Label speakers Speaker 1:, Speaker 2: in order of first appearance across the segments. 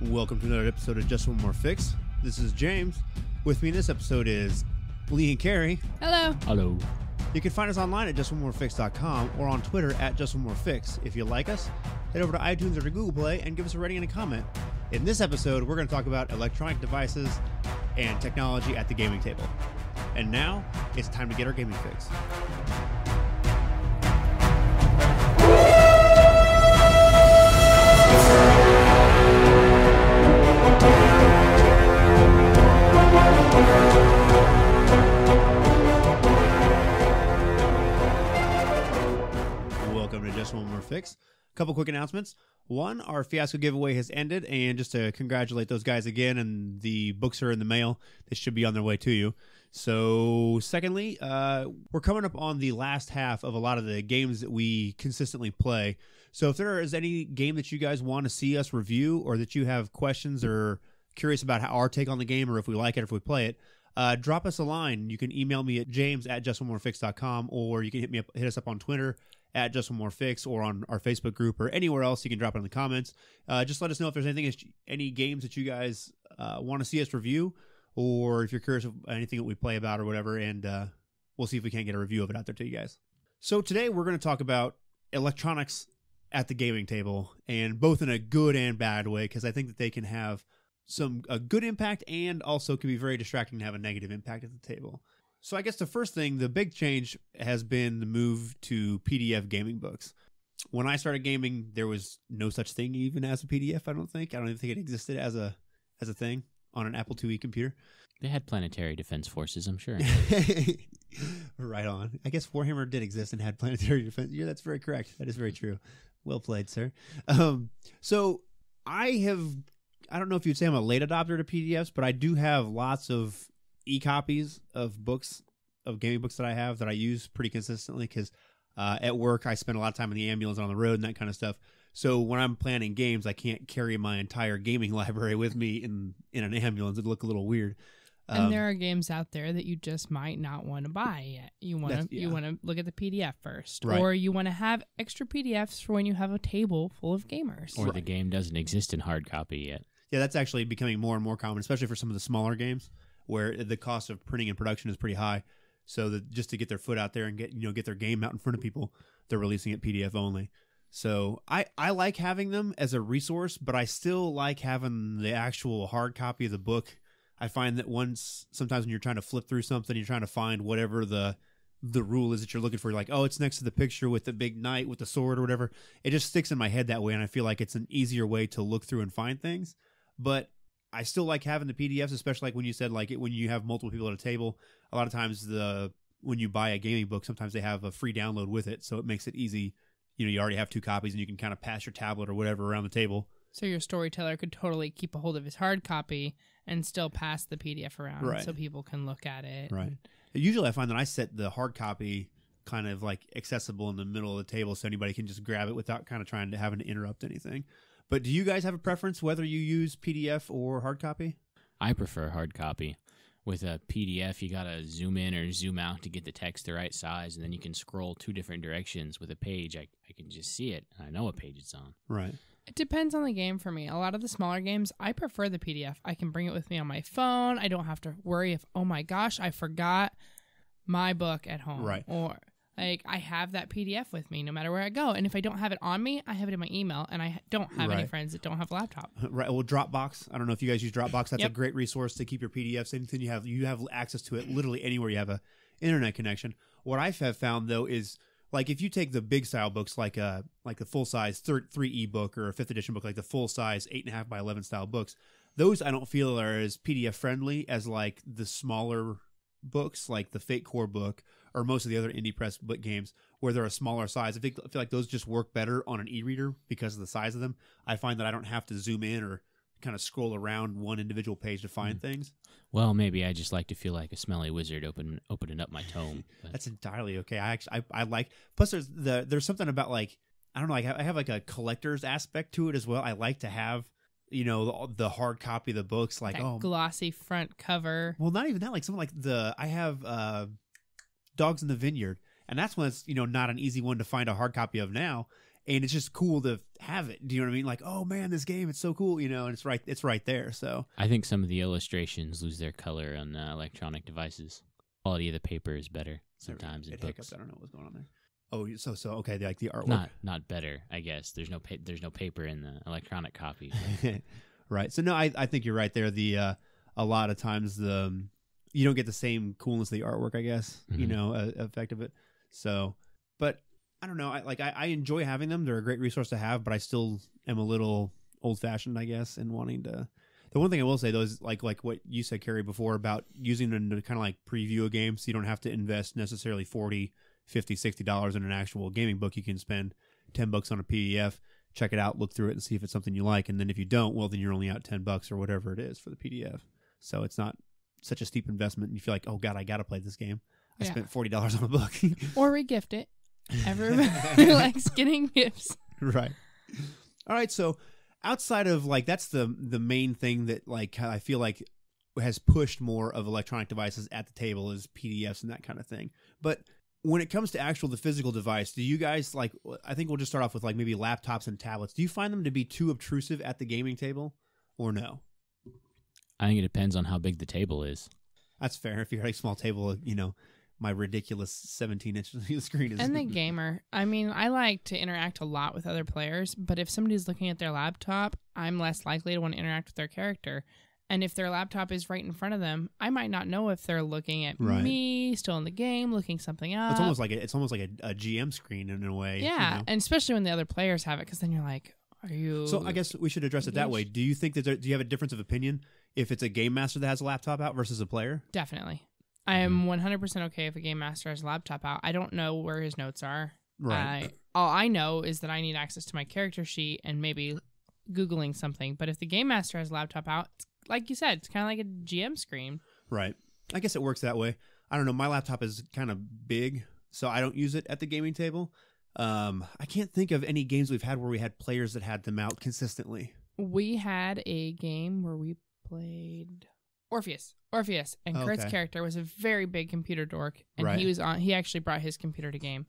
Speaker 1: Welcome to another episode of Just One More Fix. This is James. With me in this episode is Lee and Carrie.
Speaker 2: Hello.
Speaker 3: Hello.
Speaker 1: You can find us online at justonemorefix.com or on Twitter at justonemorefix. If you like us, head over to iTunes or to Google Play and give us a rating and a comment. In this episode, we're going to talk about electronic devices and technology at the gaming table. And now, it's time to get our gaming fix. Welcome to Just One More Fix. A couple quick announcements. One, our Fiasco giveaway has ended, and just to congratulate those guys again, and the books are in the mail. They should be on their way to you. So, secondly, we're coming up on the last half of a lot of the games that we consistently play. So if there is any game that you guys want to see us review, or that you have questions or curious about our take on the game, or if we like it, or if we play it, drop us a line. You can email me at james@justonemorefix.com, or you can hit us up on Twitter at Just One More Fix, or on our Facebook group, or anywhere else. You can drop it in the comments. Just let us know if there's any games that you guys want to see us review, or if you're curious of anything that we play about or whatever, and we'll see if we can't get a review of it out there to you guys. So today we're going to talk about electronics at the gaming table, and both in a good and bad way, because I think that they can have a good impact and also can be very distracting to have a negative impact at the table. So I guess the first thing, the big change has been the move to PDF gaming books. When I started gaming, there was no such thing even as a PDF, I don't even think it existed as a thing on an Apple IIe computer.
Speaker 3: They had planetary defense forces, I'm sure.
Speaker 1: Right on. I guess Warhammer did exist and had planetary defense. Yeah, that's very correct. That is very true. Well played, sir. So I don't know if you'd say I'm a late adopter to PDFs, but I do have lots of e-copies of books, of gaming books that I have that I use pretty consistently, because at work I spend a lot of time in the ambulance on the road and that kind of stuff. So when I'm planning games, I can't carry my entire gaming library with me in an ambulance. It'd look a little weird.
Speaker 2: And there are games out there that you just might not want to buy yet. You want to look at the PDF first,
Speaker 1: right.
Speaker 2: Or you want to have extra PDFs for when you have a table full of gamers,
Speaker 3: Or the game doesn't exist in hard copy yet.
Speaker 1: Yeah, that's actually becoming more and more common, especially for some of the smaller games where the cost of printing and production is pretty high. So that just to get their foot out there and get their game out in front of people, they're releasing it PDF only. So I like having them as a resource, but I still like having the actual hard copy of the book. I find that sometimes when you're trying to flip through something, you're trying to find whatever the rule is that you're looking for. You're like, oh, it's next to the picture with the big knight with the sword or whatever. It just sticks in my head that way, and I feel like it's an easier way to look through and find things. But I still like having the PDFs, especially like when you said when you have multiple people at a table. A lot of times when you buy a gaming book, sometimes they have a free download with it, so it makes it easy. You already have two copies, and you can kind of pass your tablet or whatever around the table.
Speaker 2: So your storyteller could totally keep a hold of his hard copy and still pass the PDF around,
Speaker 1: right,
Speaker 2: so people can look at it.
Speaker 1: Right. Usually I find that I set the hard copy kind of like accessible in the middle of the table so anybody can just grab it without kind of having to interrupt anything. But do you guys have a preference whether you use PDF or hard copy?
Speaker 3: I prefer hard copy. With a PDF, you got to zoom in or zoom out to get the text the right size, and then you can scroll two different directions. With a page, I can just see it, and I know what page it's on.
Speaker 1: Right.
Speaker 2: It depends on the game for me. A lot of the smaller games, I prefer the PDF. I can bring it with me on my phone. I don't have to worry if, oh my gosh, I forgot my book at home.
Speaker 1: Right.
Speaker 2: Or I have that PDF with me no matter where I go. And if I don't have it on me, I have it in my email, and I don't have any friends that don't have a laptop.
Speaker 1: Right. Well, Dropbox. I don't know if you guys use Dropbox. That's a great resource to keep your PDFs. Anything you have access to it literally anywhere you have a internet connection. What I have found though is, like, if you take the big style books, like the full size 3E book or a 5th edition book, like the full size 8.5 by 11 style books, those I don't feel are as PDF friendly as like the smaller books, like the Fate Core book or most of the other indie press book games where they're a smaller size. I feel like those just work better on an e-reader because of the size of them. I find that I don't have to zoom in or kind of scroll around one individual page to find things.
Speaker 3: Well, maybe I just like to feel like a smelly wizard opening up my tome.
Speaker 1: That's entirely okay. I like. Plus, there's something about, like, I don't know. I have like a collector's aspect to it as well. I like to have the hard copy of the books, like
Speaker 2: that glossy front cover.
Speaker 1: Well, not even that. Like something like I have Dogs in the Vineyard, and that's one that's not an easy one to find a hard copy of now. and it's just cool to have it. Do you know what I mean? Like, oh man, this game, it's so cool, and it's right there. So
Speaker 3: I think some of the illustrations lose their color on electronic devices. Quality of the paper is better sometimes in
Speaker 1: it
Speaker 3: books.
Speaker 1: hiccups. I don't know what's going on there. Oh, so okay, like the artwork.
Speaker 3: Not better, I guess. There's no paper in the electronic copy.
Speaker 1: Right. So no, I think you're right there. The a lot of times you don't get the same coolness of the artwork, I guess, effect of it. So, but I don't know. I enjoy having them. They're a great resource to have, but I still am a little old fashioned, I guess, in wanting to. The one thing I will say though is like what you said, Carrie, before about using them to kind of like preview a game, so you don't have to invest necessarily $40, $50, $60 in an actual gaming book. You can spend $10 on a PDF, check it out, look through it, and see if it's something you like. And then if you don't, well, then you're only out $10 or whatever it is for the PDF. So it's not such a steep investment, and you feel like, oh god, I gotta play this game. I spent $40 on a book.
Speaker 2: Or regift it. Everybody likes getting gifts.
Speaker 1: Right. All right. So outside of like that's the main thing that like I feel like has pushed more of electronic devices at the table is PDFs and that kind of thing. But when it comes to the physical device, do you guys like? I think we'll just start off with like maybe laptops and tablets. Do you find them to be too obtrusive at the gaming table, or no?
Speaker 3: I think it depends on how big the table is.
Speaker 1: That's fair. If you're a small table, my ridiculous 17-inch screen is.
Speaker 2: And the gamer. I mean, I like to interact a lot with other players, but if somebody's looking at their laptop, I'm less likely to want to interact with their character. And if their laptop is right in front of them, I might not know if they're looking at me, still in the game, looking something up.
Speaker 1: It's almost like a GM screen in a way.
Speaker 2: Yeah, and especially when the other players have it, because then you're like, are you...
Speaker 1: So I guess we should address it that way. Do you think that do you have a difference of opinion if it's a game master that has a laptop out versus a player?
Speaker 2: Definitely. I am 100% okay if a game master has a laptop out. I don't know where his notes are.
Speaker 1: Right.
Speaker 2: All I know is that I need access to my character sheet and maybe Googling something. But if the game master has a laptop out, like you said, it's kind of like a GM screen.
Speaker 1: Right. I guess it works that way. I don't know. My laptop is kind of big, so I don't use it at the gaming table. I can't think of any games we've had where we had players that had them out consistently.
Speaker 2: We had a game where we played Orpheus, and Kurt's character was a very big computer dork, and he actually brought his computer to game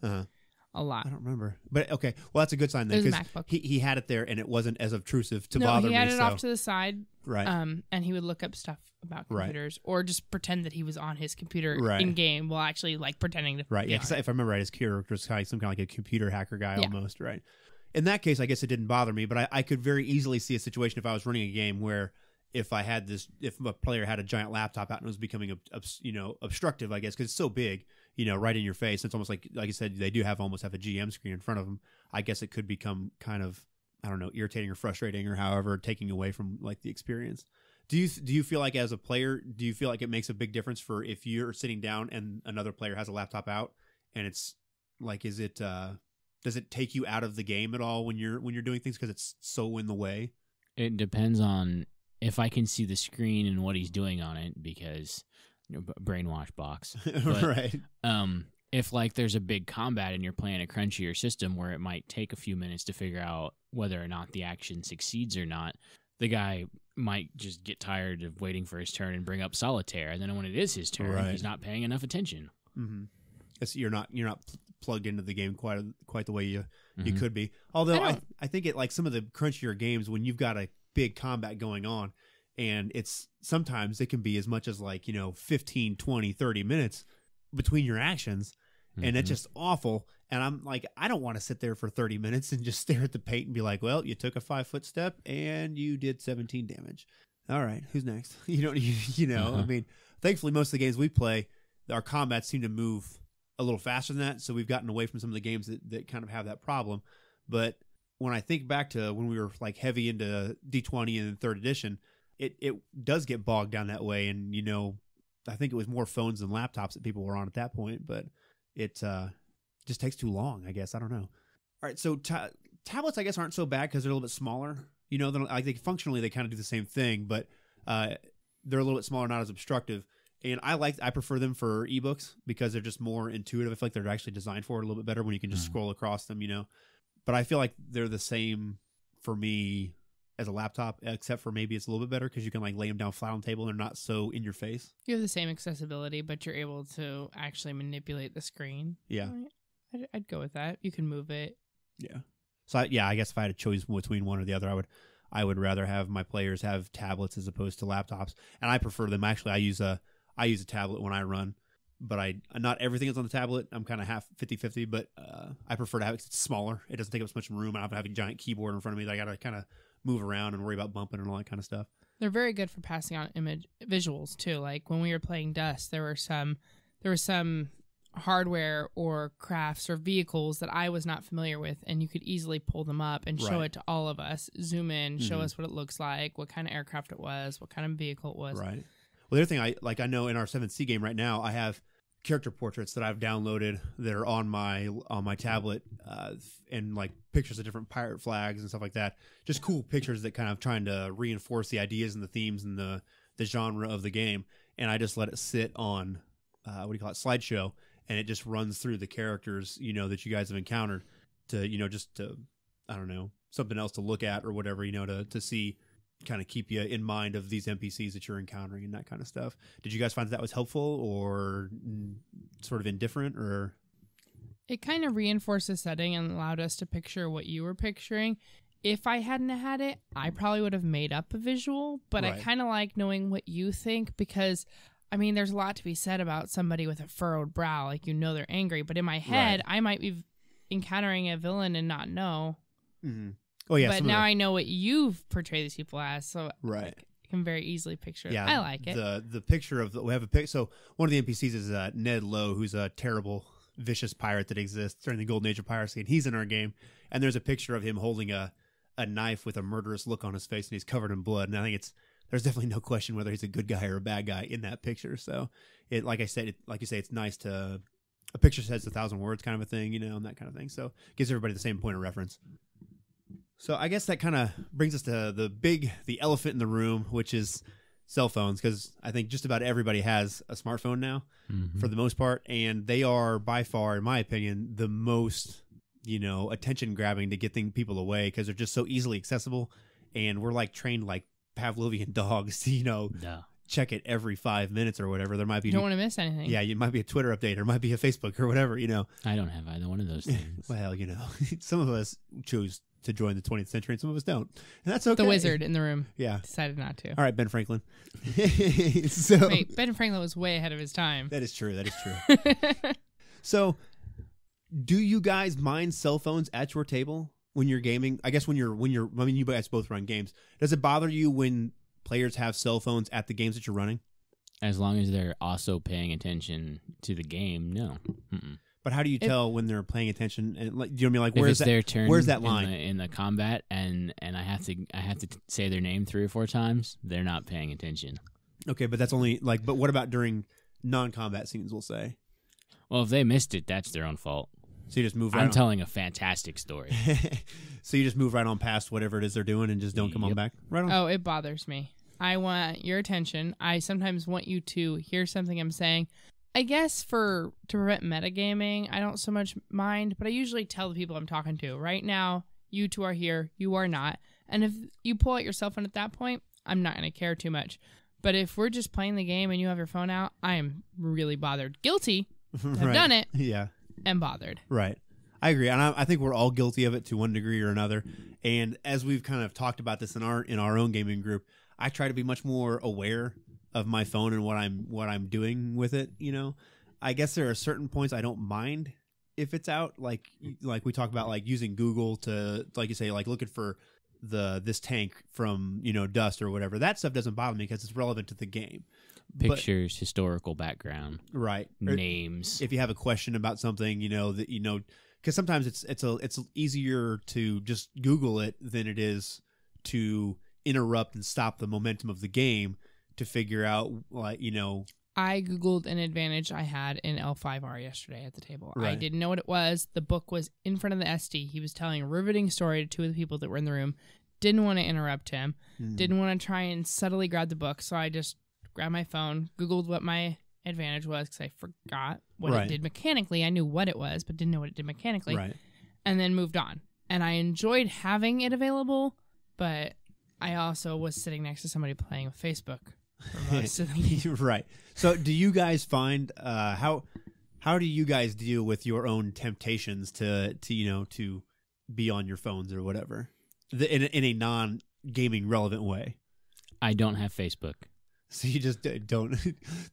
Speaker 2: a lot.
Speaker 1: I don't remember, but okay. Well, that's a good sign then,
Speaker 2: because
Speaker 1: he had it there, and it wasn't as obtrusive to bother me.
Speaker 2: He had it off to the side,
Speaker 1: right?
Speaker 2: And he would look up stuff about computers, or just pretend that he was on his computer in game while actually like pretending to.
Speaker 1: Right. Yeah. Because if I remember right, his character was kind of some kind of like a computer hacker guy almost. Right. In that case, I guess it didn't bother me, but I could very easily see a situation if I was running a game where if a player had a giant laptop out and was becoming obstructive, I guess, because it's so big, right in your face. It's almost like you said, they do almost have a GM screen in front of them. I guess it could become kind of, I don't know, irritating or frustrating or however, taking away from like the experience. Do you feel like as a player, do you feel like it makes a big difference for if you're sitting down and another player has a laptop out and it's like, does it take you out of the game at all when you're doing things because it's so in the way?
Speaker 3: It depends on if I can see the screen and what he's doing on it, because brainwash box. But,
Speaker 1: right.
Speaker 3: If like there's a big combat and you're playing a crunchier system where it might take a few minutes to figure out whether or not the action succeeds or not, the guy might just get tired of waiting for his turn and bring up solitaire, and then when it is his turn, he's not paying enough attention.
Speaker 1: Mm-hmm. You're not plugged into the game quite the way you could be. Although I think it like some of the crunchier games when you've got a big combat going on, and sometimes it can be as much as like 15, 20, 30 minutes between your actions, and it's just awful. And I'm like, I don't want to sit there for 30 minutes and just stare at the paint and be like, well, you took a 5-foot step and you did 17 damage. All right, who's next? I mean, thankfully most of the games we play, our combats seem to move a little faster than that, so we've gotten away from some of the games that kind of have that problem. But when I think back to when we were like heavy into D20 and 3rd edition, it does get bogged down that way. And, I think it was more phones than laptops that people were on at that point, but it just takes too long, I guess. I don't know. All right. So tablets, I guess, aren't so bad because they're a little bit smaller. Functionally, they kind of do the same thing, but they're a little bit smaller, not as obstructive. And I prefer them for ebooks because they're just more intuitive. I feel like they're actually designed for it a little bit better when you can just scroll across them, But I feel like they're the same for me as a laptop, except for maybe it's a little bit better because you can like lay them down flat on the table and they're not so in your face.
Speaker 2: You have the same accessibility, but you're able to actually manipulate the screen.
Speaker 1: Yeah.
Speaker 2: I'd go with that. You can move it.
Speaker 1: Yeah. So I guess if I had to choose between one or the other, I would rather have my players have tablets as opposed to laptops, and I prefer them. Actually, I use a tablet when I run, but not everything is on the tablet. I'm kind of half 50-50, but I prefer to have it. It's smaller. It doesn't take up as much room. I don't have a giant keyboard in front of me that I got to kind of move around and worry about bumping and all that kind of stuff.
Speaker 2: They're very good for passing on visuals too. Like when we were playing Dust, there were some hardware or crafts or vehicles that I was not familiar with, and you could easily pull them up and show it to all of us. Zoom in, show us what it looks like, what kind of aircraft it was, what kind of vehicle it was.
Speaker 1: Right. Well, the other thing I know in our 7th Sea game right now, I have character portraits that I've downloaded that are on my tablet, and like pictures of different pirate flags and stuff like that. Just cool pictures that kind of trying to reinforce the ideas and the themes and the genre of the game. And I just let it sit on slideshow, and it just runs through the characters that you guys have encountered to just to, I don't know, something else to look at or whatever, to see, kind of keep you in mind of these NPCs that you're encountering and that kind of stuff. Did you guys find that was helpful or sort of indifferent, or?
Speaker 2: It kind of reinforced the setting and allowed us to picture what you were picturing. If I hadn't had it, I probably would have made up a visual, but I kind of like knowing what you think because, I mean, there's a lot to be said about somebody with a furrowed brow, like they're angry, but in my head, I might be encountering a villain and not know.
Speaker 1: Mm-hmm. Oh yeah,
Speaker 2: but now I know what you've portrayed these people as, so
Speaker 1: I
Speaker 2: can very easily picture it.
Speaker 1: Yeah,
Speaker 2: I like it.
Speaker 1: The picture of we have a pic. So one of the NPCs is Ned Lowe, who's a terrible, vicious pirate that exists during the golden age of piracy, and he's in our game. And there's a picture of him holding a knife with a murderous look on his face, and he's covered in blood. And I think there's definitely no question whether he's a good guy or a bad guy in that picture. So like you say, it's nice to a picture says 1,000 words kind of a thing, and that kind of thing. So it gives everybody the same point of reference. So I guess that kind of brings us to the elephant in the room, which is cell phones, because I think just about everybody has a smartphone now, for the most part, and they are by far, in my opinion, the most attention grabbing to get people away because they're just so easily accessible, and we're like trained like Pavlovian dogs to check it every 5 minutes or whatever. There might be
Speaker 2: you don't want to miss anything.
Speaker 1: Yeah, it might be a Twitter update or it might be a Facebook or whatever.
Speaker 3: I don't have either one of those things.
Speaker 1: Well, some of us choose to join the 20th century and some of us don't, and that's okay.
Speaker 2: The wizard in the room decided not to.
Speaker 1: All right, Ben Franklin.
Speaker 2: Wait, Ben Franklin was way ahead of his time.
Speaker 1: That is true. So do you guys mind cell phones at your table when you're gaming? I guess when you're I mean, you guys both run games. Does it bother you when players have cell phones at the games that you're running?
Speaker 3: As long as they're also paying attention to the game, no. Mm-mm.
Speaker 1: But how do you tell when they're paying attention? And like, do you know what I mean? Like,
Speaker 3: where's their turn?
Speaker 1: Where's that line
Speaker 3: in the combat? And I have to say their name 3 or 4 times. They're not paying attention.
Speaker 1: Okay, but that's only like. But what about during non-combat scenes? We'll say.
Speaker 3: Well, if they missed it, that's their own fault.
Speaker 1: So you just move.
Speaker 3: I'm telling a fantastic story.
Speaker 1: So you just move right on past whatever it is they're doing and just don't come on back. Right on.
Speaker 2: Oh, it bothers me. I want your attention. I sometimes want you to hear something I'm saying. I guess to prevent metagaming, I don't so much mind, but I usually tell the people I'm talking to, right now, you two are here, you are not. And if you pull out your cell phone at that point, I'm not going to care too much. But if we're just playing the game and you have your phone out, I am really bothered. Guilty. I've done it.
Speaker 1: Yeah.
Speaker 2: And bothered.
Speaker 1: Right. I agree. And I think we're all guilty of it to one degree or another. And as we've kind of talked about this in our own gaming group, I try to be much more aware of my phone and what I'm doing with it. I guess there are certain points I don't mind if it's out, like we talk about, like using Google to, like you say, like looking for this tank from Dust or whatever. That stuff doesn't bother me because it's relevant to the game.
Speaker 3: Pictures, historical background,
Speaker 1: right?
Speaker 3: Names.
Speaker 1: If you have a question about something, because sometimes it's easier to just Google it than it is to interrupt and stop the momentum of the game to figure out, like,
Speaker 2: I Googled an advantage I had in L5R yesterday at the table.
Speaker 1: Right.
Speaker 2: I didn't know what it was. The book was in front of the SD. He was telling a riveting story to 2 of the people that were in the room. Didn't want to interrupt him. Didn't want to try and subtly grab the book. So I just grabbed my phone, Googled what my advantage was because I forgot what it did mechanically. I knew what it was, but didn't know what it did mechanically.
Speaker 1: Right.
Speaker 2: And then moved on. And I enjoyed having it available, but I also was sitting next to somebody playing with Facebook.
Speaker 1: Right. So do you guys find how do you guys deal with your own temptations to be on your phones or whatever, in a non-gaming relevant way.
Speaker 3: I don't have Facebook.
Speaker 1: So you just don't.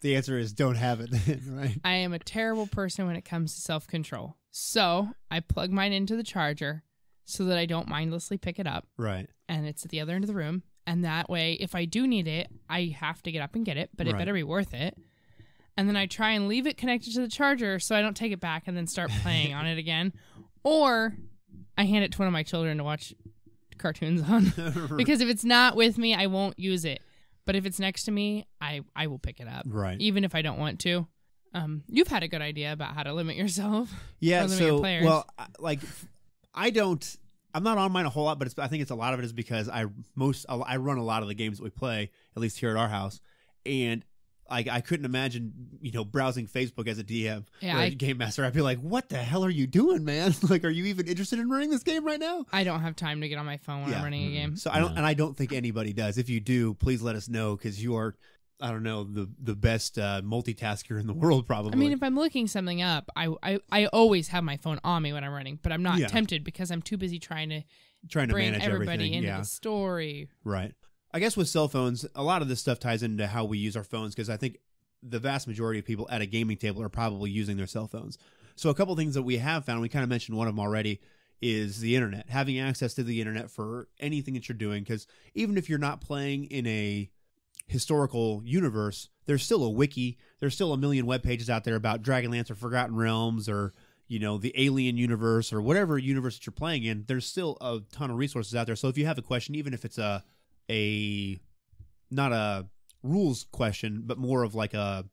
Speaker 1: The answer is don't have it then, right?
Speaker 2: I am a terrible person when it comes to self-control. So I plug mine into the charger so that I don't mindlessly pick it up.
Speaker 1: Right.
Speaker 2: And it's at the other end of the room. And that way, if I do need it, I have to get up and get it, but it
Speaker 1: Right.
Speaker 2: better be worth it. And then I try and leave it connected to the charger so I don't take it back and then start playing on it again. Or I hand it to one of my children to watch cartoons on. Because if it's not with me, I won't use it. But if it's next to me, I will pick it up.
Speaker 1: Right.
Speaker 2: Even if I don't want to. You've had a good idea about how to limit yourself.
Speaker 1: Yeah.
Speaker 2: Or limit your
Speaker 1: So,
Speaker 2: players.
Speaker 1: well, I'm not on mine a whole lot, but I think it's a lot of it is because I run a lot of the games that we play, at least here at our house, and I couldn't imagine, browsing Facebook as a DM
Speaker 2: Yeah,
Speaker 1: or a game master. I'd be like, what the hell are you doing, man? Like, are you even interested in running this game right now?
Speaker 2: I don't have time to get on my phone when
Speaker 1: Yeah.
Speaker 2: I'm running a game.
Speaker 1: So I don't think anybody does. If you do, please let us know, because you are, I don't know, the best multitasker in the world, probably.
Speaker 2: I mean, if I'm looking something up, I always have my phone on me when I'm running, but I'm not
Speaker 1: Yeah.
Speaker 2: tempted because I'm too busy trying to
Speaker 1: manage
Speaker 2: everybody
Speaker 1: everything.
Speaker 2: into
Speaker 1: Yeah.
Speaker 2: the story.
Speaker 1: Right. I guess with cell phones, a lot of this stuff ties into how we use our phones, because I think the vast majority of people at a gaming table are probably using their cell phones. So a couple things that we have found, we kind of mentioned one of them already, is the internet. Having access to the internet for anything that you're doing, because even if you're not playing in a historical universe, there's still a wiki. There's still a million web pages out there about Dragonlance or Forgotten Realms or the Alien universe or whatever universe that you're playing in. There's still a ton of resources out there. So if you have a question, even if it's not a rules question, but more of like a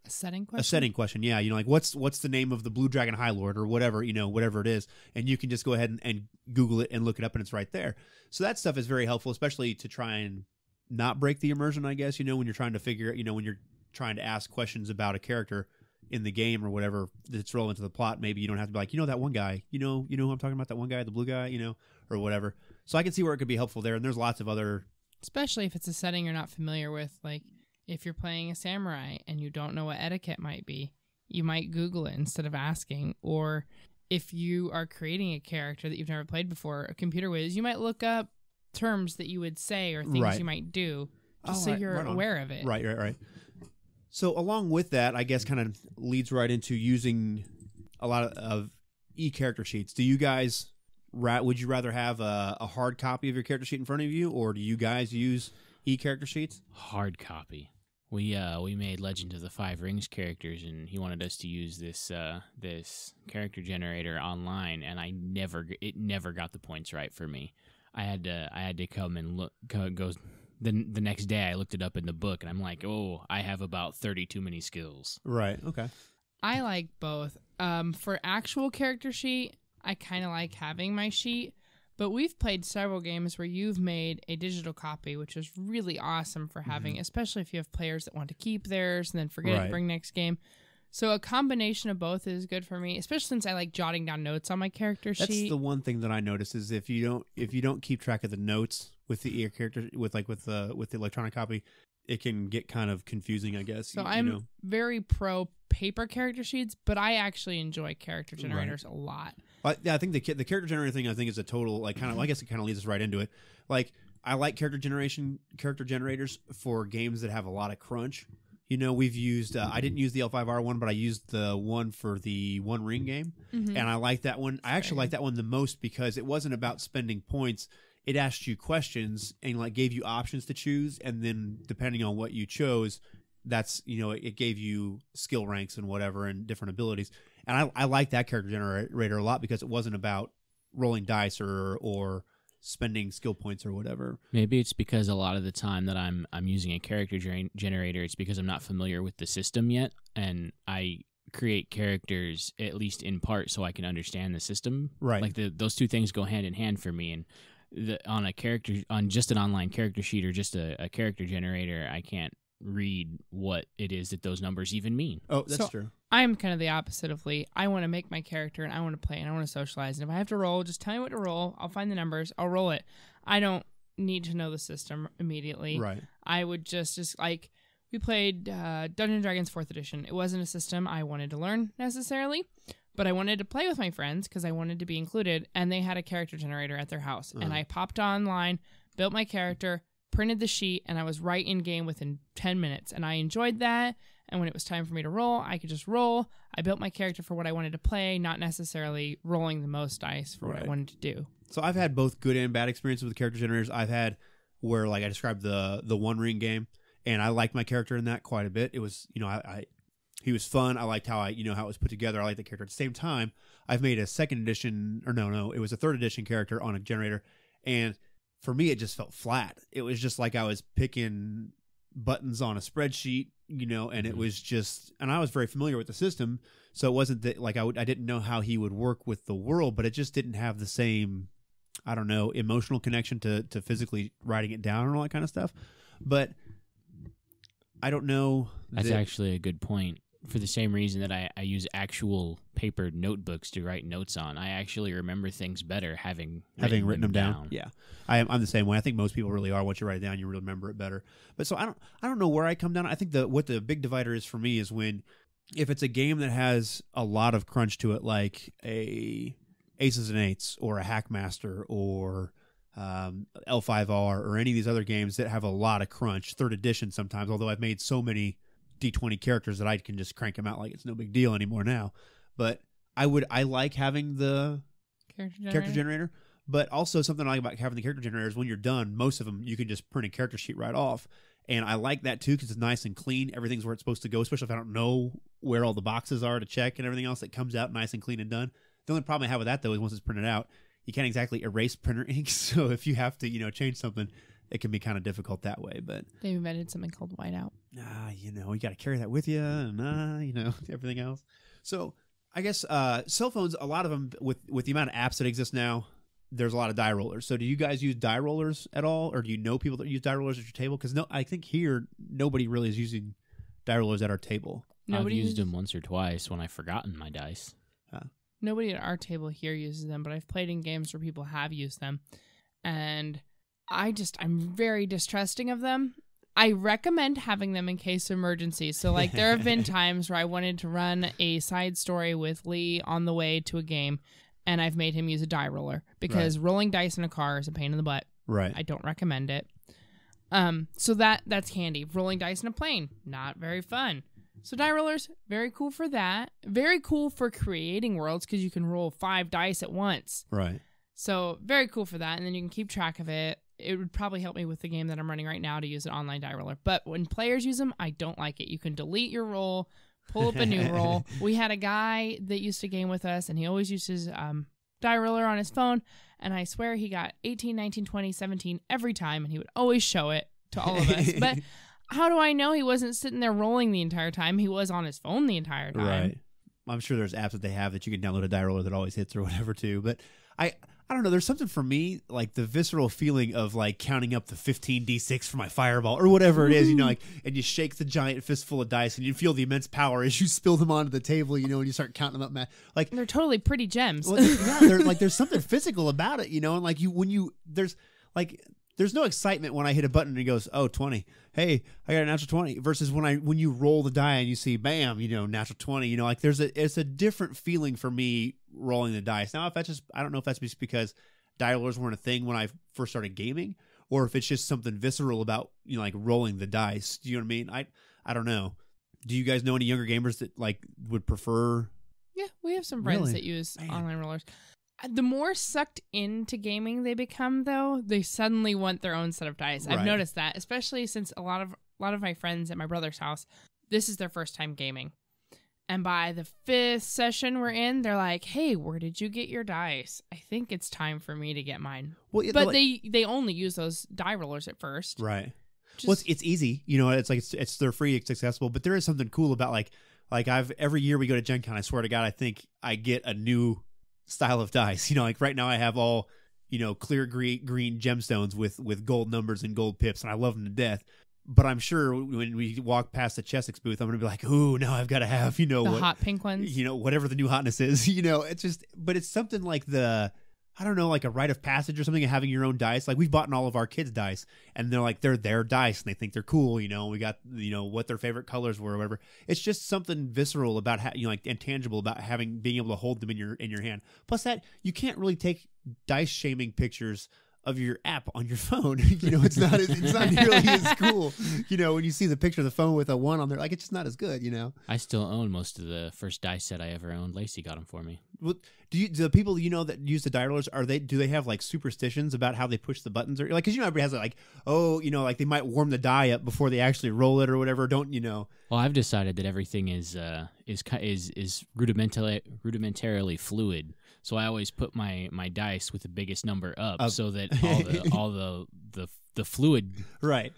Speaker 2: setting question.
Speaker 1: a setting question. Yeah, like what's the name of the Blue Dragon High Lord or whatever, whatever it is, and you can just go ahead and Google it and look it up, and it's right there. So that stuff is very helpful, especially to try and not break the immersion, I guess. When you're trying to figure, when you're trying to ask questions about a character in the game or whatever that's relevant to the plot. Maybe you don't have to be like, that one guy, who I'm talking about, that one guy, the blue guy, or whatever. So I can see where it could be helpful there, and there's lots of other.
Speaker 2: Especially if it's a setting you're not familiar with, like if you're playing a samurai and you don't know what etiquette might be, you might Google it instead of asking. Or if you are creating a character that you've never played before, a computer whiz, you might look up terms that you would say or things
Speaker 1: Right.
Speaker 2: you might do, just so you're aware of it.
Speaker 1: Right. So along with that, I guess kind of leads right into using a lot of e-character sheets. Do you guys, would you rather have a hard copy of your character sheet in front of you, or do you guys use e-character sheets?
Speaker 3: Hard copy. We made Legend of the Five Rings characters, and he wanted us to use this character generator online, and it never got the points right for me. I had to come and go. The next day I looked it up in the book, and I'm like, oh, I have about 30 too many skills.
Speaker 1: Right. Okay.
Speaker 2: I like both. For actual character sheet, I kind of like having my sheet, but we've played several games where you've made a digital copy, which is really awesome for having, especially if you have players that want to keep theirs and then forget it
Speaker 1: Right.
Speaker 2: and bring next game. So a combination of both is good for me, especially since I like jotting down notes on my character
Speaker 1: That's
Speaker 2: sheet.
Speaker 1: the one thing that I noticed is if you don't keep track of the notes with the e-character with the electronic copy, it can get kind of confusing, I guess.
Speaker 2: So I'm very pro paper character sheets, but I actually enjoy character generators a lot.
Speaker 1: Yeah, I think the character generator thing, I think, is a total, like, kind of, I guess it kind of leads us right into it. Like, I like character generators for games that have a lot of crunch. We've used, I didn't use the L5R one, but I used the one for the One Ring game, and I like that one. I actually like that one the most because it wasn't about spending points. It asked you questions and like gave you options to choose, and then depending on what you chose, that's it gave you skill ranks and whatever and different abilities. And I like that character generator a lot because it wasn't about rolling dice or spending skill points or whatever.
Speaker 3: Maybe it's because a lot of the time that I'm using a character generator, it's because I'm not familiar with the system yet, and I create characters at least in part so I can understand the system.
Speaker 1: Right.
Speaker 3: Like those two things go hand in hand for me. And on just an online character sheet or just a character generator, I can't read what it is that those numbers even mean.
Speaker 1: Oh, that's
Speaker 2: So-
Speaker 1: true.
Speaker 2: I'm kind of the opposite of Lee. I want to make my character and I want to play and I want to socialize. And if I have to roll, just tell me what to roll. I'll find the numbers. I'll roll it. I don't need to know the system immediately.
Speaker 1: Right.
Speaker 2: I would just like, we played Dungeons & Dragons 4th edition. It wasn't a system I wanted to learn necessarily, But I wanted to play with my friends because I wanted to be included, and they had a character generator at their house. And I popped online, built my character, printed the sheet, and I was right in game within 10 minutes. And I enjoyed that. And when it was time for me to roll, I could just roll. I built my character for what I wanted to play, not necessarily rolling the most dice for what I wanted to do.
Speaker 1: So I've had both good and bad experiences with character generators. I've had where, like I described the One Ring game, and I liked my character in that quite a bit. It was, he was fun. I liked how how it was put together. I liked the character. At the same time, I've made a second edition, it was a third edition character on a generator, and for me, it just felt flat. It was just like I was picking buttons on a spreadsheet, and it was just, and I was very familiar with the system, so it wasn't that like I didn't know how he would work with the world, but it just didn't have the same, I don't know, emotional connection to physically writing it down and all that kind of stuff. But I don't know.
Speaker 3: That's actually a good point. For the same reason that I use actual papered notebooks to write notes on, I actually remember things better having written them down.
Speaker 1: Yeah, I'm the same way. I think most people really are. Once you write it down, you really remember it better. But so I don't know where I come down. I think what the big divider is for me is if it's a game that has a lot of crunch to it, like a Aces and Eights or a Hackmaster or L5R or any of these other games that have a lot of crunch, third edition sometimes, although I've made so many D20 characters that I can just crank them out like it's no big deal anymore now. But I like having the character generator, but also something I like about having the character generator is when you're done, most of them you can just print a character sheet right off. And I like that too because it's nice and clean. Everything's where it's supposed to go, especially if I don't know where all the boxes are to check and everything else. That comes out nice and clean and done. The only problem I have with that though is once it's printed out, you can't exactly erase printer ink. So if you have to, change something, it can be kind of difficult that way. But
Speaker 2: they've invented something called whiteout.
Speaker 1: You got to carry that with you, and everything else. So I guess cell phones, a lot of them with the amount of apps that exist now, there's a lot of die rollers. So do you guys use die rollers at all, or do you know people that use die rollers at your table? Because I think here nobody really is using die rollers at our table.
Speaker 3: I've used them once or twice when I've forgotten my dice.
Speaker 2: Nobody at our table here uses them, but I've played in games where people have used them, and I'm very distrusting of them. I recommend having them in case of emergency. So, like, there have been times where I wanted to run a side story with Lee on the way to a game, and I've made him use a die roller because rolling dice in a car is a pain in the butt.
Speaker 1: Right.
Speaker 2: I don't recommend it. So that's handy. Rolling dice in a plane, not very fun. So die rollers, very cool for that. Very cool for creating worlds because you can roll 5 dice at once.
Speaker 1: Right.
Speaker 2: So very cool for that, and then you can keep track of it. It would probably help me with the game that I'm running right now to use an online die roller. But when players use them, I don't like it. You can delete your roll, pull up a new roll. We had a guy that used to game with us, and he always used his die roller on his phone, and I swear he got 18, 19, 20, 17 every time, and he would always show it to all of us. But how do I know he wasn't sitting there rolling the entire time? He was on his phone the entire time.
Speaker 1: Right. I'm sure there's apps that they have that you can download a die roller that always hits or whatever too. But I don't know. There's something for me, like the visceral feeling of like counting up the 15d6 for my fireball or whatever it is, like, and you shake the giant fistful of dice and you feel the immense power as you spill them onto the table, and you start counting them up. Like
Speaker 2: they're totally pretty gems.
Speaker 1: Well, there's something physical about it, and like there's no excitement when I hit a button and it goes, oh, 20. Hey, I got a natural 20. Versus when you roll the die and you see, bam, natural 20. Like it's a different feeling for me rolling the dice. Now, I don't know if that's just because die rollers weren't a thing when I first started gaming, or if it's just something visceral about like rolling the dice. Do you know what I mean? I don't know. Do you guys know any younger gamers that like would prefer?
Speaker 2: Yeah, we have some friends that use online rollers. The more sucked into gaming they become, though, they suddenly want their own set of dice. I've noticed that, especially since a lot of my friends at my brother's house, this is their first time gaming. And by the 5th session we're in, they're like, hey, where did you get your dice? I think it's time for me to get mine. Well, but they only use those die rollers at first.
Speaker 1: Right. Well, it's easy. It's like they're free, it's accessible. But there is something cool about like every year we go to Gen Con, I swear to God, I think I get a new style of dice. Like right now I have all clear green gemstones with gold numbers and gold pips, and I love them to death. But I'm sure when we walk past the Chessex booth, I'm gonna be like, ooh, now I've got to have
Speaker 2: the hot pink ones,
Speaker 1: whatever the new hotness is. It's just, but it's something like the I don't know, like a rite of passage or something of having your own dice. Like we've bought all of our kids' dice, and they're like they're their dice, and they think they're cool. You know, we got what their favorite colors were, or whatever. It's just something visceral about like intangible about being able to hold them in your hand. Plus that you can't really take dice shaming pictures of your app on your phone. It's not nearly as cool. When you see the picture of the phone with a 1 on there, like it's just not as good.
Speaker 3: I still own most of the first dice set I ever owned. Lacey got them for me.
Speaker 1: Well, do the people that use the die rollers do they have like superstitions about how they push the buttons, or like because everybody has like like they might warm the die up before they actually roll it or whatever? Don't you know?
Speaker 3: Well, I've decided that everything is rudimentarily fluid. So I always put my dice with the biggest number up so that all the fluid
Speaker 1: right.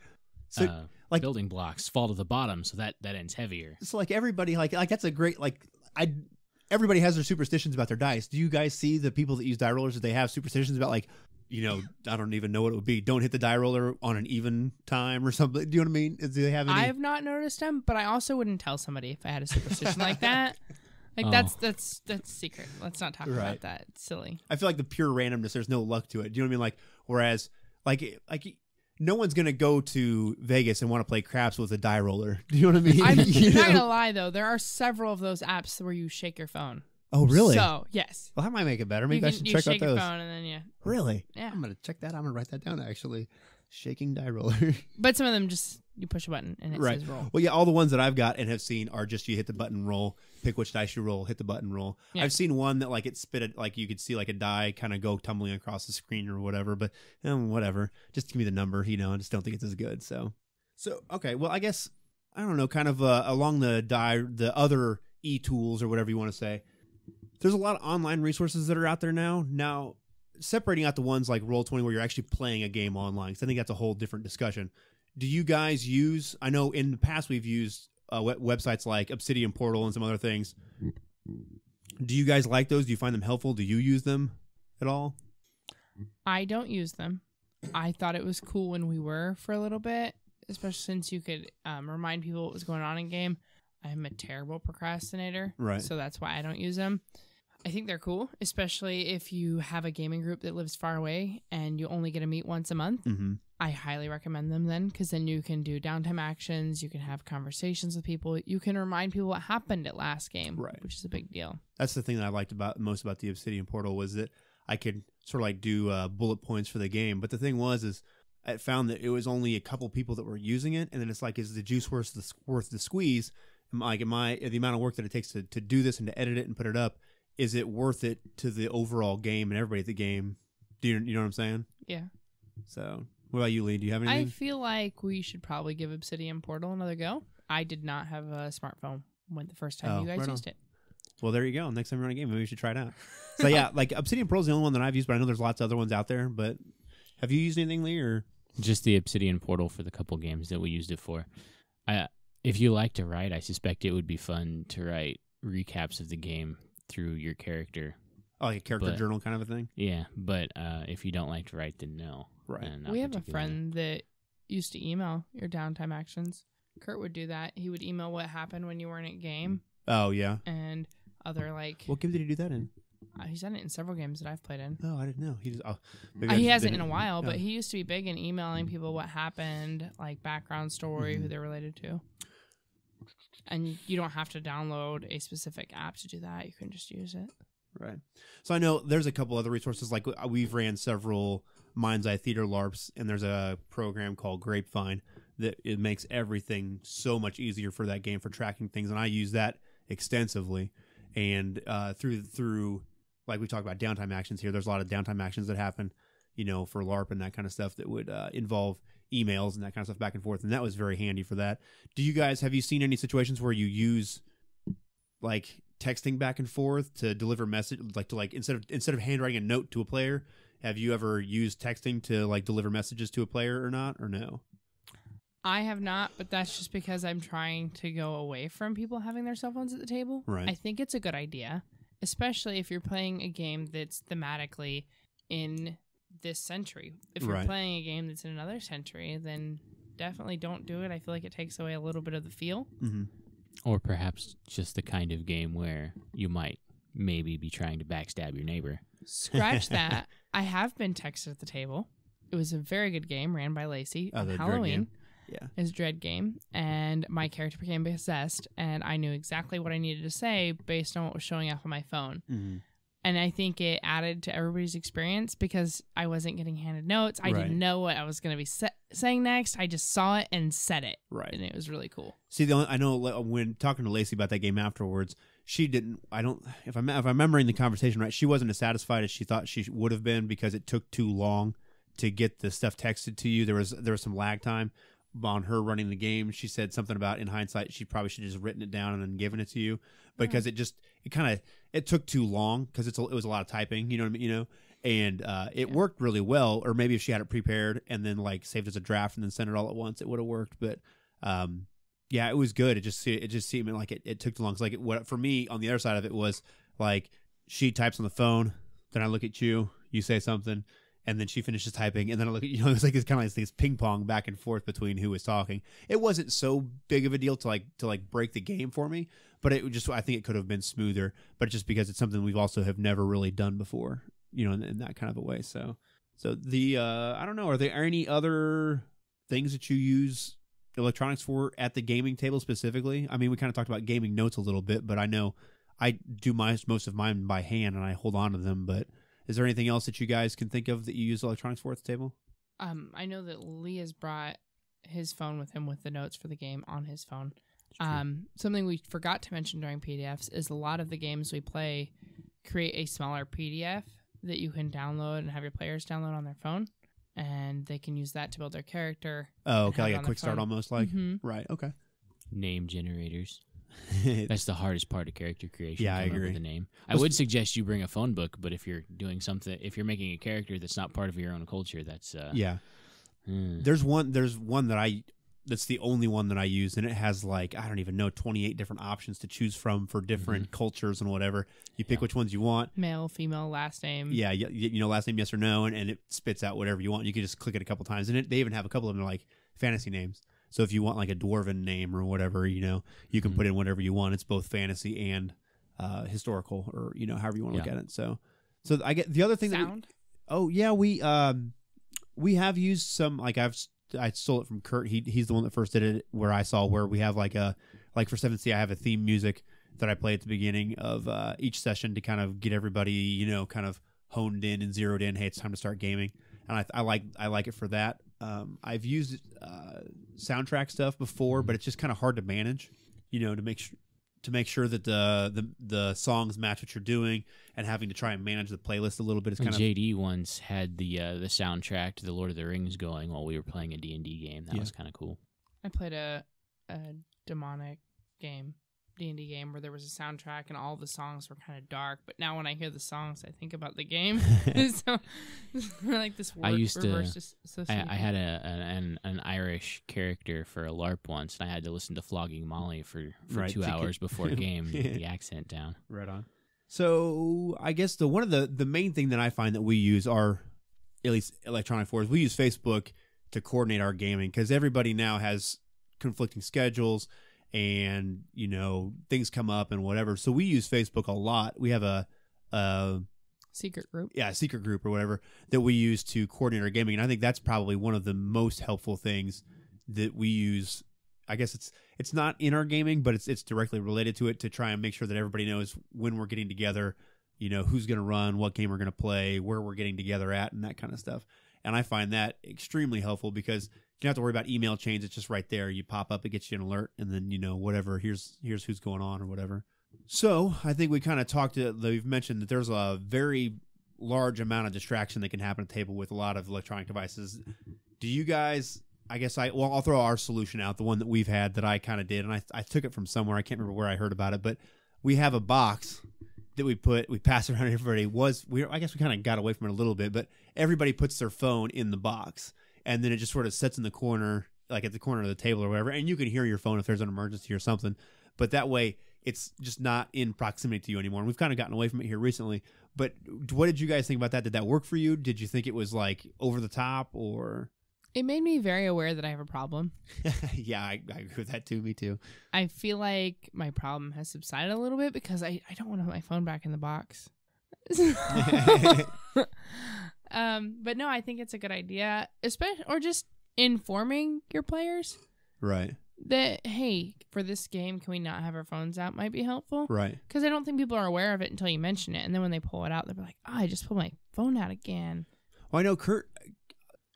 Speaker 1: So like
Speaker 3: building blocks fall to the bottom, so that ends heavier.
Speaker 1: So like everybody like that's a great everybody has their superstitions about their dice. Do you guys see the people that use die rollers that they have superstitions about like I don't even know what it would be. Don't hit the die roller on an even time or something. Do you know what I mean? Do they have any?
Speaker 2: I have not noticed them, but I also wouldn't tell somebody if I had a superstition like that. Like that's secret. Let's not talk about that. It's silly.
Speaker 1: I feel like the pure randomness. There's no luck to it. Do you know what I mean? Like whereas like no one's gonna go to Vegas and want to play craps with a die roller. Do you know what I mean?
Speaker 2: I'm not gonna lie though. There are several of those apps where you shake your phone.
Speaker 1: Oh really?
Speaker 2: So yes.
Speaker 1: Well, that might make it better. Maybe I should check out those.
Speaker 2: You shake your phone and then
Speaker 1: Really?
Speaker 2: Yeah.
Speaker 1: I'm gonna check that. I'm gonna write that down actually. Shaking die roller.
Speaker 2: But some of them just you push a button and it says roll.
Speaker 1: Well, yeah, all the ones that I've got and have seen are just you hit the button, roll, pick which dice you roll, hit the button, roll. Yeah. I've seen one that like it spit it, like you could see like a die kind of go tumbling across the screen or whatever. But whatever, just give me the number. I just don't think it's as good. So okay. Well, I guess I don't know. Kind of along the other e-tools or whatever you want to say. There's a lot of online resources that are out there now. Now, separating out the ones like Roll20 where you're actually playing a game online, because I think that's a whole different discussion. Do you guys use, I know in the past we've used websites like Obsidian Portal and some other things. Do you guys like those? Do you find them helpful? Do you use them at all?
Speaker 2: I don't use them. I thought it was cool when we were for a little bit, especially since you could remind people what was going on in game. I'm a terrible procrastinator,
Speaker 1: right?
Speaker 2: So that's why I don't use them. I think they're cool, especially if you have a gaming group that lives far away and you only get to meet once a month.
Speaker 1: Mm-hmm.
Speaker 2: I highly recommend them then, because then you can do downtime actions, you can have conversations with people, you can remind people what happened at last game,
Speaker 1: right? Which
Speaker 2: is a big deal.
Speaker 1: That's the thing that I liked most about the Obsidian Portal was that I could sort of like do bullet points for the game. But the thing is I found that it was only a couple people that were using it, and then it's like, is the juice worth the squeeze? Like, the amount of work that it takes to do this and to edit it and put it up, is it worth it to the overall game and everybody at the game? Do you know what I'm saying?
Speaker 2: Yeah.
Speaker 1: So, what about you, Lee? Do you have anything?
Speaker 2: I feel like we should probably give Obsidian Portal another go. I did not have a smartphone when the first time you guys used it.
Speaker 1: Well, there you go. Next time we run a game, maybe we should try it out. So, yeah, like Obsidian Portal is the only one that I've used, but I know there's lots of other ones out there. But have you used anything, Lee? Or
Speaker 3: just the Obsidian Portal for the couple games that we used it for. If you like to write, I suspect it would be fun to write recaps of the game through your character.
Speaker 1: Oh, like a character journal kind of a thing?
Speaker 3: Yeah, but if you don't like to write, then no.
Speaker 1: Right.
Speaker 2: We have a friend that used to email your downtime actions. Kurt would do that. He would email what happened when you weren't at game.
Speaker 1: Oh, yeah.
Speaker 2: And other like...
Speaker 1: What game did he do that in?
Speaker 2: He's done it in several games that I've played in.
Speaker 1: Oh, I didn't know.
Speaker 2: He hasn't in a while, but he used to be big in emailing people what happened, like background story, who they're related to. And you don't have to download a specific app to do that. You can just use it.
Speaker 1: Right. So I know there's a couple other resources. Like we've ran several Mind's Eye Theater LARPs, and there's a program called Grapevine that it makes everything so much easier for that game for tracking things, and I use that extensively. And through like we talked about downtime actions here, there's a lot of downtime actions that happen, for LARP and that kind of stuff that would involve emails and that kind of stuff back and forth, and that was very handy for that. Have you seen any situations where you use like texting back and forth to deliver message, like instead of handwriting a note to a player? Have you ever used texting to like deliver messages to a player or not, or no?
Speaker 2: I have not, but that's just because I'm trying to go away from people having their cell phones at the table.
Speaker 1: Right.
Speaker 2: I think it's a good idea, especially if you're playing a game that's thematically in this century. If you're playing a game that's in another century, then definitely don't do it. I feel like it takes away a little bit of the feel.
Speaker 1: Mm-hmm.
Speaker 3: Or perhaps just the kind of game where you might maybe be trying to backstab your neighbor.
Speaker 2: Scratch that. I have been texted at the table. It was a very good game ran by Lacey on
Speaker 1: the Dread
Speaker 2: Halloween.
Speaker 1: game. Yeah.
Speaker 2: It was a Dread game, and my character became possessed, and I knew exactly what I needed to say based on what was showing up on my phone.
Speaker 1: Mm-hmm.
Speaker 2: And I think it added to everybody's experience because I wasn't getting handed notes. I didn't know what I was going to be saying next. I just saw it and said it.
Speaker 1: Right.
Speaker 2: And it was really cool.
Speaker 1: See, I know when talking to Lacey about that game afterwards, she didn't. If I'm remembering the conversation right, she wasn't as satisfied as she thought she would have been because it took too long to get the stuff texted to you. There was some lag time on her running the game. She said something about, in hindsight, she probably should have just written it down and then given it to you because it took too long because it was a lot of typing. You know what I mean? And it worked really well. Or maybe if she had it prepared and then like saved as a draft and then sent it all at once, it would have worked. But yeah, it was good. It just seemed like it took too long. Cause what for me on the other side of it was like she types on the phone, then I look at you, you say something, and then she finishes typing, and then I look at you. It's like it's kind of like this ping pong back and forth between who was talking. It wasn't so big of a deal to break the game for me, but I think it could have been smoother. But just because it's something we've also have never really done before, in that kind of a way. So the I don't know. Are there any other things that you use electronics for at the gaming table specifically? I mean, we kind of talked about gaming notes a little bit, but I know I do most of mine by hand and I hold on to them, but is there anything else that you guys can think of that you use electronics for at the table?
Speaker 2: I know that Lee has brought his phone with him with the notes for the game on his phone. Something we forgot to mention during PDFs is a lot of the games we play create a smaller PDF that you can download and have your players download on their phone, and they can use that to build their character.
Speaker 1: Oh, okay, like a quick start almost like?
Speaker 2: Mm-hmm.
Speaker 1: Right, okay.
Speaker 3: Name generators. That's the hardest part of character creation.
Speaker 1: Yeah, I agree.
Speaker 3: The name. I would suggest you bring a phone book, but if you're doing something, if you're making a character that's not part of your own culture, that's
Speaker 1: yeah. There's one that's the only one that I use, and it has like I don't even know 28 different options to choose from for different cultures and whatever. You pick which ones you want.
Speaker 2: Male, female, last name.
Speaker 1: Yeah, last name, yes or no, and it spits out whatever you want. You can just click it a couple times, and they even have a couple of them like fantasy names. So if you want like a dwarven name or whatever, you can put in whatever you want. It's both fantasy and historical, or however you want to look at it. So I get the other thing.
Speaker 2: Sound.
Speaker 1: We have used some like I stole it from Kurt. He's the one that first did it. Where I saw where we have like for 7th Sea, I have a theme music that I play at the beginning of each session to kind of get everybody kind of honed in and zeroed in. Hey, it's time to start gaming, and I like it for that. I've used soundtrack stuff before, but it's just kind of hard to manage, to make sure that the songs match what you're doing, and having to try and manage the playlist a little bit is kind of.
Speaker 3: JD once had the soundtrack to the Lord of the Rings going while we were playing a D&D game. That was kind of cool.
Speaker 2: I played a demonic game. D&D game where there was a soundtrack and all the songs were kind of dark, but now when I hear the songs I think about the game. So like this word,
Speaker 3: I had an Irish character for a LARP once, and I had to listen to Flogging Molly for 2 hours before a game to get the accent down.
Speaker 1: Right on. So I guess one of the main thing that I find that we use are, at least electronic forms, we use Facebook to coordinate our gaming because everybody now has conflicting schedules and things come up and whatever, so we use Facebook a lot. We have a
Speaker 2: secret group
Speaker 1: or whatever that we use to coordinate our gaming, and I think that's probably one of the most helpful things that we use. I guess it's not in our gaming, but it's directly related to it, to try and make sure that everybody knows when we're getting together, who's going to run, what game we're going to play, where we're getting together at, and that kind of stuff. And I find that extremely helpful because you don't have to worry about email chains. It's just right there. You pop up, it gets you an alert, and then whatever. Here's who's going on or whatever. So I think we kind of we've mentioned that there's a very large amount of distraction that can happen at the table with a lot of electronic devices. Do you guys? I'll throw our solution out, the one that we've had that I kind of did, and I took it from somewhere. I can't remember where I heard about it, but we have a box that we pass around. Everybody I guess we kind of got away from it a little bit, but everybody puts their phone in the box. And then it just sort of sits in the corner, like at the corner of the table or whatever, and you can hear your phone if there's an emergency or something. But that way, it's just not in proximity to you anymore. And we've kind of gotten away from it here recently. But what did you guys think about that? Did that work for you? Did you think it was like over the top, or?
Speaker 2: It made me very aware that I have a problem.
Speaker 1: Yeah, I agree with that too. Me too.
Speaker 2: I feel like my problem has subsided a little bit because I don't want to put my phone back in the box. But no, I think it's a good idea, especially or just informing your players
Speaker 1: Right.
Speaker 2: that, hey, for this game, can we not have our phones out? Might be helpful.
Speaker 1: Right.
Speaker 2: Because I don't think people are aware of it until you mention it, and then when they pull it out, they're like, "Oh, I just pulled my phone out again."
Speaker 1: Well, I know Kurt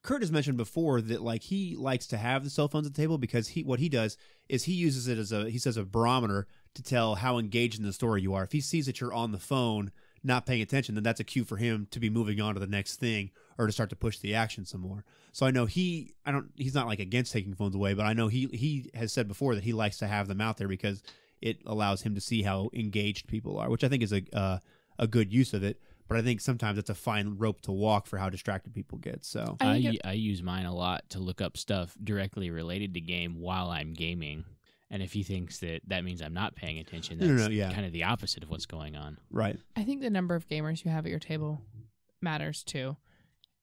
Speaker 1: has mentioned before that like he likes to have the cell phones at the table because what he does is he uses it as a barometer to tell how engaged in the story you are. If he sees that you're on the phone not paying attention, then that's a cue for him to be moving on to the next thing or to start to push the action some more. So I know he's not like against taking phones away, but I know he has said before that he likes to have them out there because it allows him to see how engaged people are, which I think is a good use of it. But I think sometimes it's a fine rope to walk for how distracted people get. So
Speaker 3: I use mine a lot to look up stuff directly related to game while I'm gaming. And if he thinks that means I'm not paying attention, that's kind of the opposite of what's going on.
Speaker 1: Right.
Speaker 2: I think the number of gamers you have at your table matters too.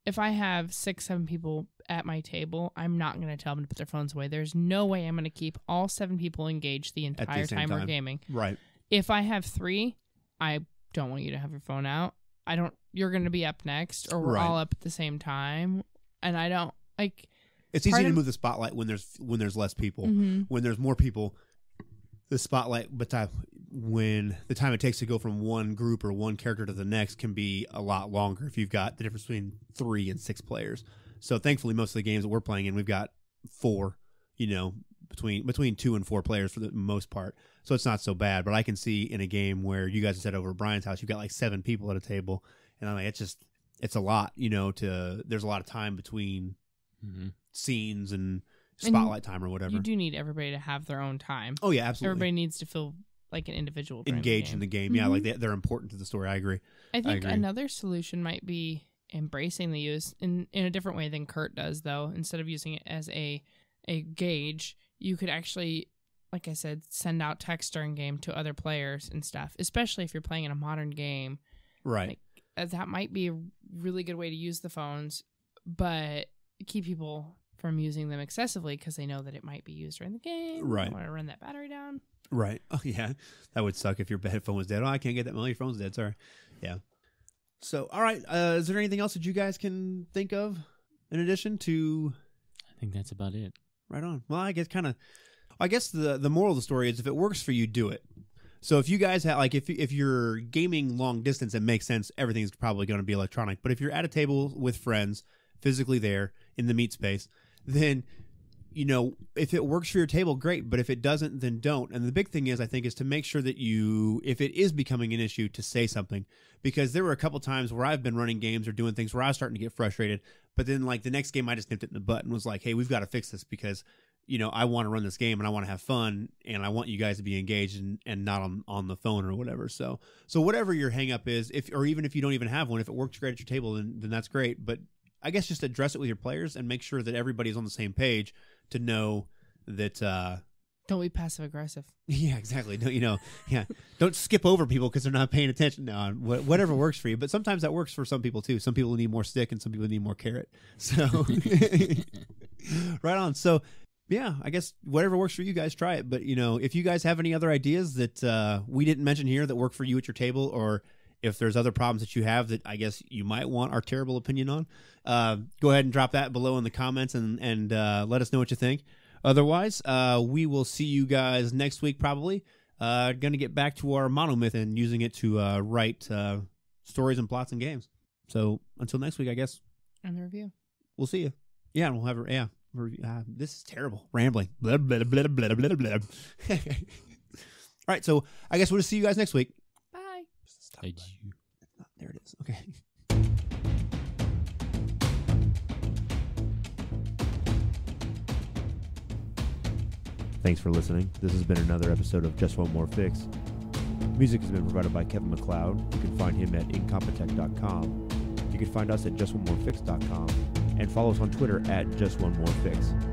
Speaker 2: If I have 6-7 people at my table, I'm not going to tell them to put their phones away. There's no way I'm going to keep all 7 people engaged the entire time we're gaming.
Speaker 1: Right.
Speaker 2: If I have 3, I don't want you to have your phone out. You're going to be up next, or we're all up at the same time. And I don't like.
Speaker 1: It's easy to move the spotlight when there's less people.
Speaker 2: Mm-hmm.
Speaker 1: When there's more people, the spotlight, when the time it takes to go from one group or one character to the next can be a lot longer if you've got the difference between 3 and 6 players. So thankfully, most of the games that we're playing in, we've got 4, between 2 and 4 players for the most part. So it's not so bad. But I can see in a game where you guys have said over at Brian's house, you've got like 7 people at a table, and I'm like, it's a lot, there's a lot of time between scenes and spotlight time or whatever.
Speaker 2: You do need everybody to have their own time.
Speaker 1: Oh yeah, absolutely.
Speaker 2: Everybody needs to feel like an individual
Speaker 1: engaged in the game. Yeah, like they're important to the story. I agree.
Speaker 2: I think another solution might be embracing the use in a different way than Kurt does, though. Instead of using it as a gauge, you could actually, like I said, send out text during game to other players and stuff, especially if you're playing in a modern game.
Speaker 1: Right.
Speaker 2: That might be a really good way to use the phones, but keep people from using them excessively because they know that it might be used during the game.
Speaker 1: Right.
Speaker 2: I want to run that battery down.
Speaker 1: Right. Oh, yeah. That would suck if your headphone was dead. Oh, I can't get that. Well, your phone's dead. Sorry. Yeah. So, all right. Is there anything else that you guys can think of in addition to?
Speaker 3: I think that's about it.
Speaker 1: Right on. Well, I guess the moral of the story is if it works for you, do it. So if you guys have, like, if you're gaming long distance, it makes sense. Everything's probably going to be electronic. But if you're at a table with friends, physically there in the meat space, then, if it works for your table, great. But if it doesn't, then don't. And the big thing is, I think, is to make sure that if it is becoming an issue, to say something. Because there were a couple times where I've been running games or doing things where I was starting to get frustrated. But then, like, the next game, I just nipped it in the butt and was like, hey, we've got to fix this because I want to run this game and I want to have fun and I want you guys to be engaged and not on the phone or whatever. So whatever your hang up is, or even if you don't even have one, if it works great at your table, then that's great. But I guess just address it with your players and make sure that everybody's on the same page to know that.
Speaker 2: Don't be passive aggressive.
Speaker 1: Yeah, exactly. Don't skip over people because they're not paying attention. No, whatever works for you. But sometimes that works for some people too. Some people need more stick and some people need more carrot. So right on. So. Yeah, I guess whatever works for you guys, try it. But, if you guys have any other ideas that we didn't mention here that work for you at your table, or if there's other problems that you have that I guess you might want our terrible opinion on, go ahead and drop that below in the comments and let us know what you think. Otherwise, we will see you guys next week probably. Going to get back to our monomyth and using it to write stories and plots and games. So until next week, I guess.
Speaker 2: And the review.
Speaker 1: We'll see you. Yeah, and we'll have this is terrible. Rambling. Blah, blah, blah, blah, blah, blah. All right, so I guess we'll just see you guys next week.
Speaker 2: Bye.
Speaker 1: There it is. Okay. Thanks for listening. This has been another episode of Just One More Fix. Music has been provided by Kevin MacLeod. You can find him at incompetech.com. You can find us at justonemorefix.com and follow us on Twitter at JustOneMoreFix.